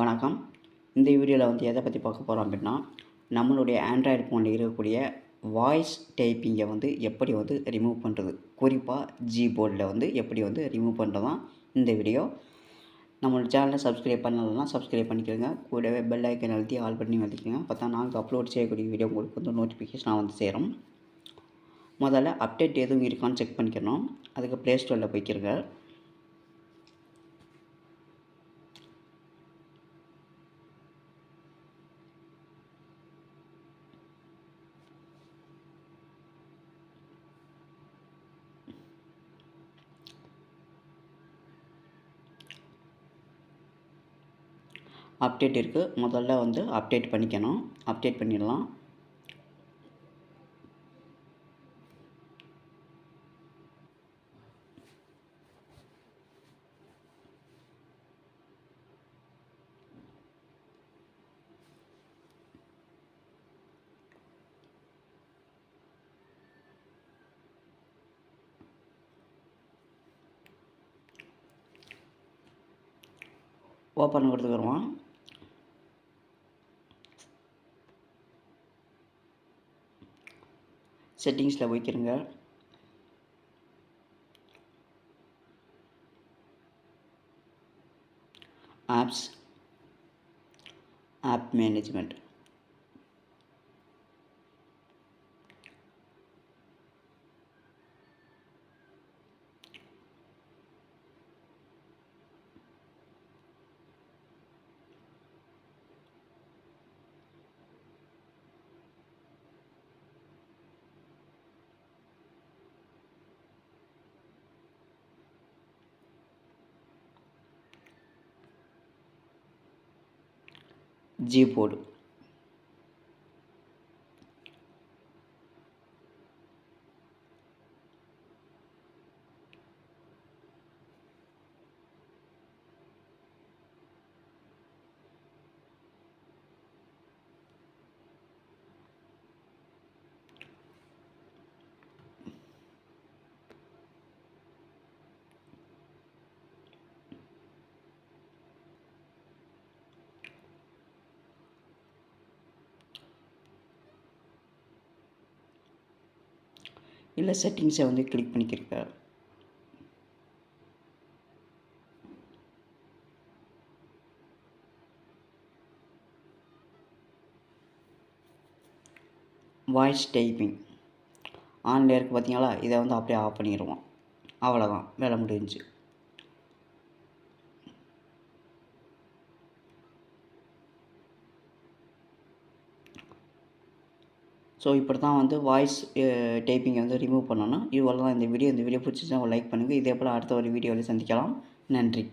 வணக்கம். இந்த வீடியோவில் வந்து எதை பற்றி பார்க்க போகிறோம் அப்படின்னா, நம்மளுடைய ஆண்ட்ராய்டு ஃபோனில் இருக்கக்கூடிய வாய்ஸ் டைப்பிங்கை வந்து எப்படி வந்து ரிமூவ் பண்ணுறது, குறிப்பாக ஜிபோர்டில் வந்து எப்படி வந்து ரிமூவ் பண்ணுறது தான் இந்த வீடியோ. நம்மளோட சேனலை சப்ஸ்கிரைப் பண்ணலன்னா சப்ஸ்கிரைப் பண்ணிக்கோங்க. கூடவே பெல் ஐக்கன் அழுத்தி ஆல் பண்ணி வந்துக்கோங்க. அப்போ தான் நாங்கள் அப்லோட் செய்யக்கூடிய வீடியோ உங்களுக்கு வந்து நோட்டிஃபிகேஷனாக வந்து சேரும். முதல்ல அப்டேட் எதுவும் இருக்கான்னு செக் பண்ணிக்கணும். அதுக்கு ப்ளே ஸ்டோரில் போய்க்கிறங்க. அப்டேட் இருக்குது. முதல்ல வந்து அப்டேட் பண்ணிக்கணும். அப்டேட் பண்ணிடலாம். ஓப்பன் கொடுத்துக்குருவோம். செட்டிங்ஸில் போய்க்கிறங்க. Apps, app management. ஜிபோர்டு. இல்லை செட்டிங்ஸை வந்து கிளிக் பண்ணிக்கிறங்க. வாய்ஸ் டைப்பிங் ஆன்ல இருக்குது பார்த்தீங்களா, இதை வந்து அப்படியே ஆஃப் பண்ணிடுவோம். அவ்வளோதான், வேலை முடிஞ்சு. ஸோ இப்படி தான் வந்து வாய்ஸ் டைப்பிங்கை வந்து ரிமூவ் பண்ணணும். இவ்வளோ தான் இந்த வீடியோ. இந்த வீடியோ பிடிச்சிச்சுன்னா லைக் பண்ணுங்கள். இதே போல் அடுத்த ஒரு வீடியோவில் சந்திக்கலாம். நன்றி.